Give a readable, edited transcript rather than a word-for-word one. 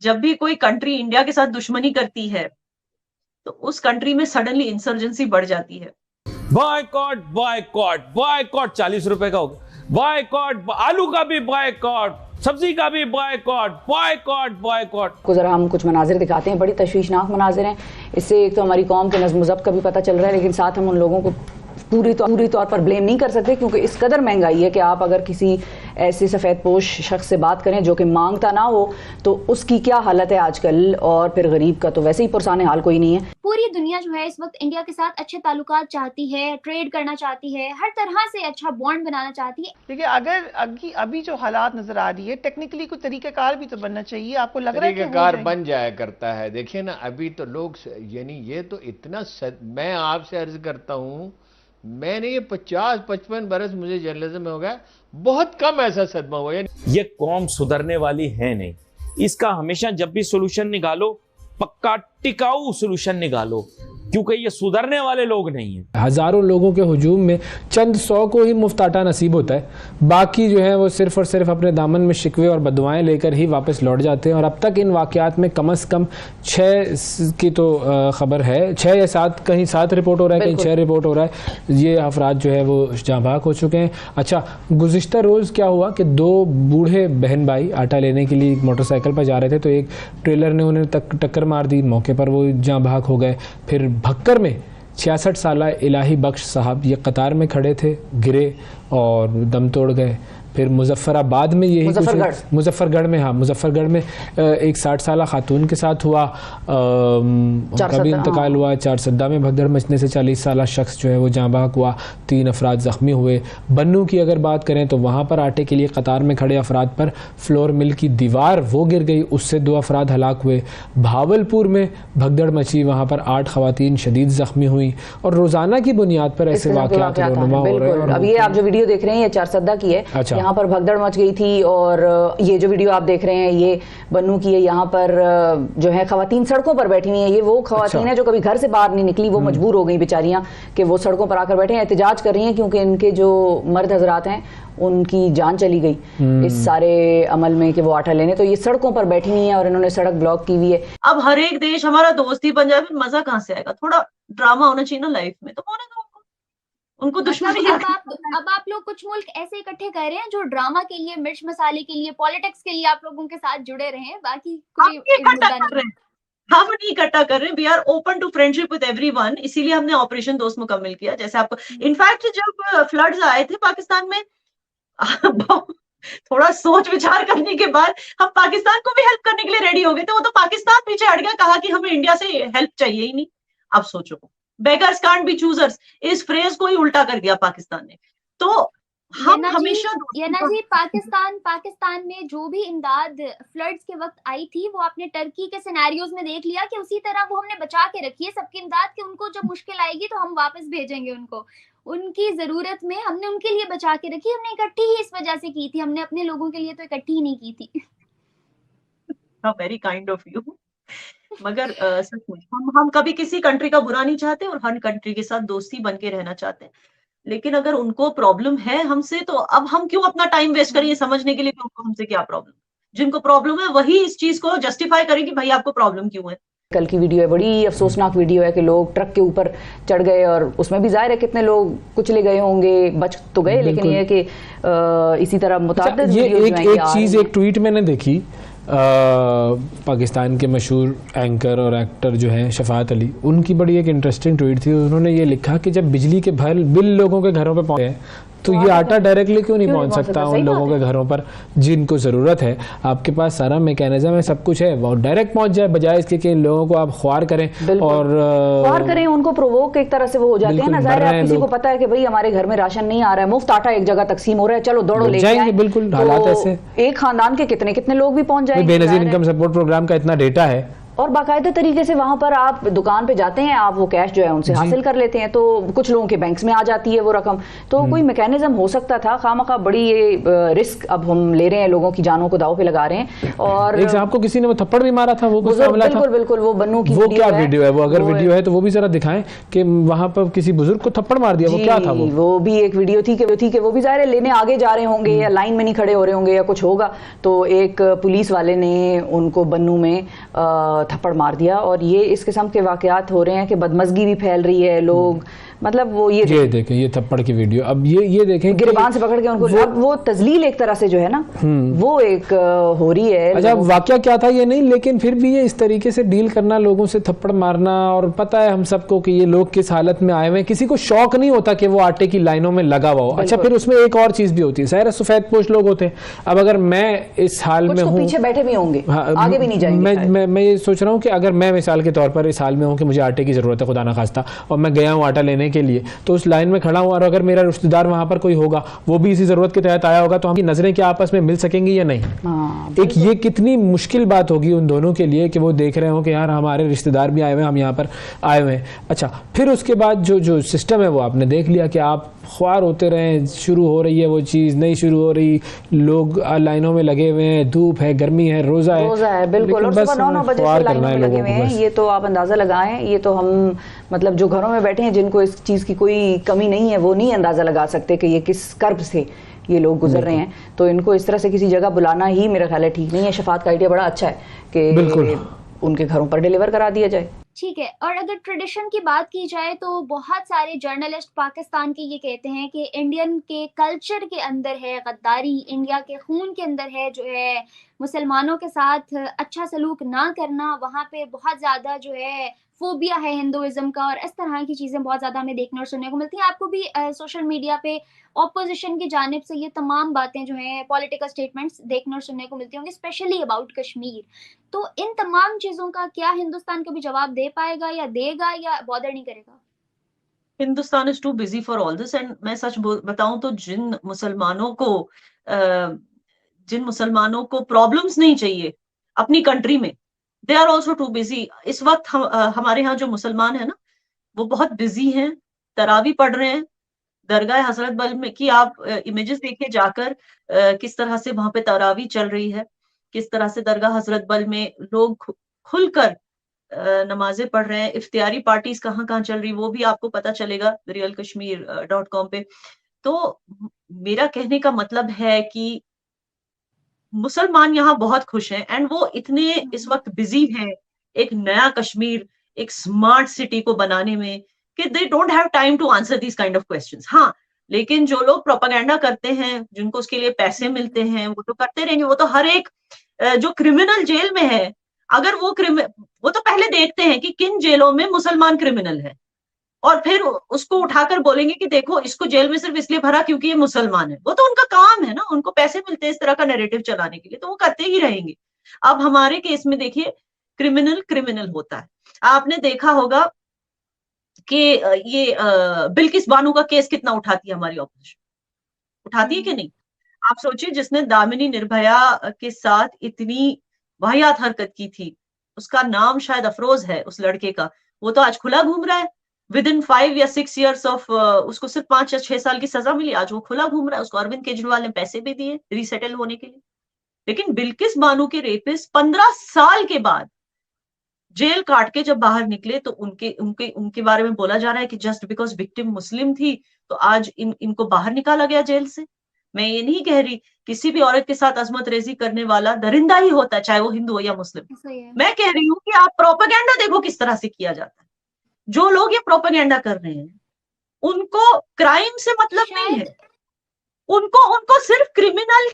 जब भी कोई कंट्री इंडिया के साथ दुश्मनी करती है तो उस कंट्री में सडनली इंसर्जेंसी बढ़ जाती है। बॉयकॉट बॉयकॉट बॉयकॉट 40 रुपए का होगा। बॉयकॉट, आलू का भी बॉयकॉट, सब्जी का भी बॉयकॉट, बॉयकॉट बॉयकॉट। को जरा हम कुछ मनाजिर दिखाते हैं, बड़ी तशवीशनाक मनाजिर हैं। इससे एक तो हमारी कौम के नज़्म ज़ब्त का भी पता चल रहा है, लेकिन साथ हम उन लोगों को पूरी तौर पर ब्लेम नहीं कर सकते, क्योंकि इस कदर महंगाई है कि आप अगर किसी ऐसे सफ़ेद पोश शख्स से बात करें जो कि मांगता ना हो तो उसकी क्या हालत है आजकल, और फिर गरीब का तो वैसे ही पुरसाने हाल कोई नहीं है। पूरी दुनिया जो है इस वक्त इंडिया के साथ अच्छे ताल्लुकात चाहती है, ट्रेड करना चाहती है, हर तरह से अच्छा बॉन्ड बनाना चाहती है। देखिए, अगर अभी जो हालात नजर आ रही है, टेक्निकली कोई तरीकाकार भी तो बनना चाहिए। आपको लग रहा है कि तरीकाकार बन जाया करता है। देखिए ना, अभी तो लोग, यानी ये तो इतना मैं आपसे अर्ज करता हूं, मैंने ये 50-55 बरस मुझे जर्नलिज्म में हो गया, बहुत कम ऐसा सदमा हुआ। ये कौम सुधरने वाली है नहीं। इसका हमेशा जब भी सोल्यूशन निकालो, पक्का टिकाऊ सोल्यूशन निकालो, क्योंकि ये सुधरने वाले लोग नहीं हैं। हज़ारों लोगों के हुजूम में चंद 100 को ही मुफ्त आटा नसीब होता है, बाकी जो है वो सिर्फ और सिर्फ अपने दामन में शिकवे और बदुआएं लेकर ही वापस लौट जाते हैं। और अब तक इन वाक़यात में कम से कम 6 की तो ख़बर है, 6 या 7, कहीं 7 रिपोर्ट हो रहा है, कहीं 6 रिपोर्ट हो रहा है। ये अफराद जो है वो जहाँ भाग हो चुके हैं। अच्छा, गुज़िश्ता रोज़ क्या हुआ कि 2 बूढ़े बहन भाई आटा लेने के लिए मोटरसाइकिल पर जा रहे थे, तो एक ट्रेलर ने उन्हें टक्कर मार दी, मौके पर वो जहाँ भाग हो गए। फिर भक्कर में 66 साला इलाही बख्श साहब ये कतार में खड़े थे, गिरे और दम तोड़ गए। फिर मुजफ्फराबाद में यही मुजफ्फरगढ़ में, हाँ मुजफ्फरगढ़ में एक 60 साला खातून के साथ हुआ, उनका भी इंतकाल हुआ। चारसद्दा में भगदड़ मचने से 40 साला शख्स जो है वो जाँ बहक हुआ, 3 अफराद ज़ख्मी हुए। बन्नू की अगर बात करें तो वहाँ पर आटे के लिए कतार में खड़े अफराद पर फ्लोर मिल की दीवार वो गिर गई, उससे 2 अफराद हलाक हुए। भावलपुर में भगदड़ मची, वहाँ पर 8 खवातीन शदीद ज़ख्मी हुई। और रोज़ाना की बुनियाद पर ऐसे वाक़यात रोनुमा हो रहे हैं। अब ये आप जो वीडियो देख रहे हैं ये चारसद्दा की है। अच्छा, यहाँ पर भगदड़ मच गई थी। और ये जो वीडियो आप देख रहे हैं ये बन्नू की है। यहाँ पर जो है खवातीन सड़कों पर बैठी हुई हैं। ये वो खवातीन है जो कभी घर से बाहर नहीं निकली, वो मजबूर हो गई बेचारियां कि वो सड़कों पर आकर बैठे हैं, एहतजाज कर रही हैं, क्योंकि इनके जो मर्द हजरात हैं उनकी जान चली गई इस सारे अमल में कि वो आटा लेने, तो ये सड़कों पर बैठी हुई हैं और इन्होंने सड़क ब्लॉक की हुई है। अब हर एक देश हमारा दोस्त ही बन जाए, फिर मजा कहाँ से आएगा? थोड़ा ड्रामा होना चाहिए ना लाइफ में, तो होने दो उनको दुश्मनी। अब आप लोग कुछ मुल्क ऐसे इकट्ठे कर रहे हैं जो ड्रामा के लिए, मिर्च मसाले के लिए, पॉलिटिक्स के लिए आप लोगों के साथ जुड़े रहे हैं, बाकी कोई मुद्दा नहीं। हम नहीं इकट्ठा कर रहे हैं, we are open to friendship with everyone. इसीलिए हमने ऑपरेशन दोस्त मुकम्मल किया। जैसे आपको इनफैक्ट जब फ्लड्स आए थे पाकिस्तान में थोड़ा सोच विचार करने के बाद हम पाकिस्तान को भी हेल्प करने के लिए रेडी हो गए थे। वो तो पाकिस्तान पीछे हट गया, कहा कि हमें इंडिया से हेल्प चाहिए ही नहीं। अब सोचो, बेगर्स कांट बी चूजर्स, इस फ्रेज को ही उल्टा कर दिया पाकिस्तान ने। तो हम हमेशा जी पाकिस्तान में जो भी इमदाद फ्लड्स के वक्त आई थी वो आपने टर्की के सिनेरियोज में देख लिया कि उसी तरह वो हमने बचा के रखी है सबकी इमदाद, कि उनको जब मुश्किल आएगी तो हम वापस भेजेंगे उनको। उनकी जरूरत में हमने उनके लिए बचा के रखी। हमने इकट्ठी ही इस वजह से की थी, हमने अपने लोगों के लिए तो इकट्ठी ही नहीं की थी। Very kind of you. मगर सच में हम कभी किसी कंट्री का बुरा नहीं चाहते और हर कंट्री के साथ दोस्ती बन के रहना चाहते हैं। लेकिन अगर उनको प्रॉब्लम है हमसे, तो अब हम क्यों अपना टाइम वेस्ट करें ये समझने के लिए कि उनको हमसे क्या प्रॉब्लम। जिनको प्रॉब्लम है वही इस चीज को जस्टिफाई करें कि भाई आपको प्रॉब्लम क्यों है। कल की वीडियो है, बड़ी अफसोसनाक वीडियो है कि लोग ट्रक के ऊपर चढ़ गए और उसमें भी जाहिर है कितने लोग कुछले गए होंगे, बच तो गए, लेकिन ये कि इसी तरह मुताबिक ये एक चीज, एक ट्वीट मैंने देखी, पाकिस्तान के मशहूर एंकर और एक्टर जो हैं शफात अली, उनकी बड़ी एक इंटरेस्टिंग ट्वीट थी। उन्होंने ये लिखा कि जब बिजली के बिल लोगों के घरों पे पहुंचे तो ये आटा डायरेक्टली क्यों नहीं पहुंच सकता उन लोगों के घरों पर जिनको ज़रूरत है। आपके पास सारा मैकेनिज्म है, सब कुछ है, वो डायरेक्ट पहुंच जाए, बजाय इसके कि इन लोगों को आप ख्वार करें और ख्वार करें, उनको प्रोवोक एक तरह से वो हो जाते हैं ना। जाहिर है किसी को पता है कि भाई हमारे घर में राशन नहीं आ रहा है, मुफ्त आटा एक जगह तकसीम हो रहा है, चलो दौड़ो ले जाएंगे। बिल्कुल हालात ऐसे, एक खानदान के कितने कितने लोग भी पहुंच जाएंगे। बेनजीर इनकम सपोर्ट प्रोग्राम का इतना डेटा है और बाकायदा तरीके से वहां पर आप दुकान पे जाते हैं, आप वो कैश जो है उनसे हासिल कर लेते हैं, तो कुछ लोगों के बैंक्स में आ जाती है वो रकम। तो कोई मैकेनिज्म हो सकता था, खामखा बड़ी ये रिस्क अब हम ले रहे हैं, लोगों की जानों को दाव पे लगा रहे हैं। और एक साहब को किसी ने वो थप्पड़ भी मारा था, वो कुछ मामला था? बिल्कुल बिल्कुल, वो बन्नू की वो क्या वीडियो है? वो अगर वीडियो है तो वो भी जरा दिखाएं कि वहां पर किसी बुजुर्ग को थप्पड़ मार दिया, वो क्या था? वो भी एक वीडियो थी कि वो भी ज़ाहिर है लेने आगे जा रहे होंगे या लाइन में नहीं खड़े हो रहे होंगे या कुछ होगा, तो एक पुलिस वाले ने उनको बन्नू में थप्पड़ मार दिया। और ये इस किस्म के वाकयात हो रहे हैं कि बदमज़गी भी फैल रही है, लोग मतलब वो ये देखें ये थप्पड़ की वीडियो, अब ये देखें गिरबान से पकड़ के उनको अब वो तजलील एक तरह से जो है ना वो एक हो रही है। अच्छा वाकया क्या था ये नहीं, लेकिन फिर भी ये इस तरीके से डील करना, लोगों से थप्पड़ मारना, और पता है हम सबको कि ये लोग किस हालत में आए हुए हैं, किसी को शौक नहीं होता कि वो आटे की लाइनों में लगा हुआ हो। अच्छा फिर उसमें एक और चीज भी होती है, ज़ाहिर है सफेद पोश लोग होते हैं। अब अगर मैं इस हाल में हूँ, पीछे बैठे भी होंगे, आगे भी नहीं जाएंगे। मैं ये सोच रहा हूँ कि अगर मैं मिसाल के तौर पर इस हाल में हूँ कि मुझे आटे की जरूरत है खुदा ना खास्ता, और मैं गया हूँ आटा लेने के लिए, तो उस लाइन में खड़ा हूँ, और अगर मेरा रिश्तेदार वहां पर कोई होगा, वो भी इसी जरूरत के तहत आया होगा, तो हम नजरें क्या आपस में मिल सकेंगी या नहीं? एक ये कितनी मुश्किल बात होगी उन दोनों के लिए कि वो देख रहे हो कि यार हमारे रिश्तेदार भी आए हुए हैं, हम यहाँ पर आए हुए हैं। अच्छा फिर उसके बाद जो सिस्टम है वो आपने देख लिया कि आप ख्वार होते रहे, शुरू हो रही है वो चीज़, नहीं शुरू हो रही, लोग लाइनों में लगे हुए हैं, धूप है, गर्मी है, रोज़ा है बिल्कुल, और सुबह 9-9 बजे से लाइनों में लगे हुए हैं। ये तो आप अंदाज़ा लगाएं, ये तो हम मतलब जो घरों में बैठे हैं जिनको इस चीज़ की कोई कमी नहीं है, वो नहीं अंदाज़ा लगा सकते कि ये किस कर्ब से ये लोग गुजर रहे हैं। तो इनको इस तरह से किसी जगह बुलाना ही मेरा ख्याल है ठीक नहीं है। शफात का आइडिया बड़ा अच्छा है कि उनके घरों पर डिलीवर करा दिया जाए। ठीक है। और अगर ट्रेडिशन की बात की जाए तो बहुत सारे जर्नलिस्ट पाकिस्तान के ये कहते हैं कि इंडियन के कल्चर के अंदर है गद्दारी, इंडिया के खून के अंदर है जो है मुसलमानों के साथ अच्छा सलूक ना करना, वहाँ पे बहुत ज़्यादा जो है फोबिया है हिंदुइज्म का, और इस तरह की चीज़ें बहुत ज़्यादा हमें देखने और सुनने को मिलती हैं। आपको भी सोशल मीडिया पे ऑपोजिशन की जानिब से ये तमाम बातें जो हैं पॉलिटिकल स्टेटमेंट्स देखने और सुनने को मिलती होंगी, स्पेशली अबाउट कश्मीर। तो इन तमाम चीज़ों का क्या हिंदुस्तान कभी जवाब दे पाएगा या देगा या बॉदर नहीं करेगा? Hindustan is too busy for all this. And मैं सच बताऊं तो जिन मुसलमानों को प्रॉब्लम्स नहीं चाहिए अपनी कंट्री में, they are also too busy. इस वक्त हमारे यहाँ जो मुसलमान है ना, वो बहुत बिजी हैं, तरावी पढ़ रहे हैं। दरगाह हजरत बल में की आप इमेजेस देखिए जाकर, किस तरह से वहां पे तरावी चल रही है, किस तरह से दरगाह हजरत बल में लोग खुलकर नमाजें पढ़ रहे हैं। इफ्तियारी पार्टीज कहाँ कहाँ चल रही, वो भी आपको पता चलेगा realkashmir.com पे। तो मेरा कहने का मतलब है कि मुसलमान यहाँ बहुत खुश हैं, एंड वो इतने इस वक्त बिजी हैं एक नया कश्मीर, एक स्मार्ट सिटी को बनाने में, कि they don't have time to answer this kind of questions. हाँ, लेकिन जो लोग प्रोपेगेंडा करते हैं, जिनको उसके लिए पैसे मिलते हैं, वो तो करते रहेंगे। वो तो हर एक जो क्रिमिनल जेल में है, अगर वो तो पहले देखते हैं कि किन जेलों में मुसलमान क्रिमिनल है, और फिर उसको उठाकर बोलेंगे कि देखो इसको जेल में सिर्फ इसलिए भरा क्योंकि ये मुसलमान है। वो तो उनका काम है ना, उनको पैसे मिलते हैं इस तरह का नैरेटिव चलाने के लिए, तो वो करते ही रहेंगे। अब हमारे केस में देखिए, क्रिमिनल होता है। आपने देखा होगा कि ये बिल्किस बानो का केस कितना उठाती है हमारी ऑपोजिशन, उठाती है कि नहीं? आप सोचिए, जिसने दामिनी निर्भया के साथ इतनी वाहियात हरकत की थी, उसका नाम शायद अफरोज है उस लड़के का, वो तो आज खुला घूम रहा है। विदिन 5 या 6 years ऑफ उसको सिर्फ 5 या 6 साल की सजा मिली, आज वो खुला घूम रहा है। उसको अरविंद केजरीवाल ने पैसे भी दिए रीसेटल होने के लिए। लेकिन बिल्किस बानो के रेपिस्ट 15 साल के बाद जेल काट के जब बाहर निकले, तो उनके बारे में बोला जा रहा है कि जस्ट बिकॉज विक्टिम मुस्लिम थी तो आज इनको बाहर निकाला गया जेल से। मैं ये नहीं कह रही किसी भी औरत के साथ अजमत रेजी करने वाला दरिंदा ही होता है, चाहे वो हिंदू हो या मुस्लिम। मैं कह रही हूँ कि आप प्रोपेगेंडा देखो किस तरह से किया जाता है। जो लोग ये प्रोपेगेंडा कर रहे हैं, उनको क्राइम से मतलब नहीं है, उनको सिर्फ क्रिमिनल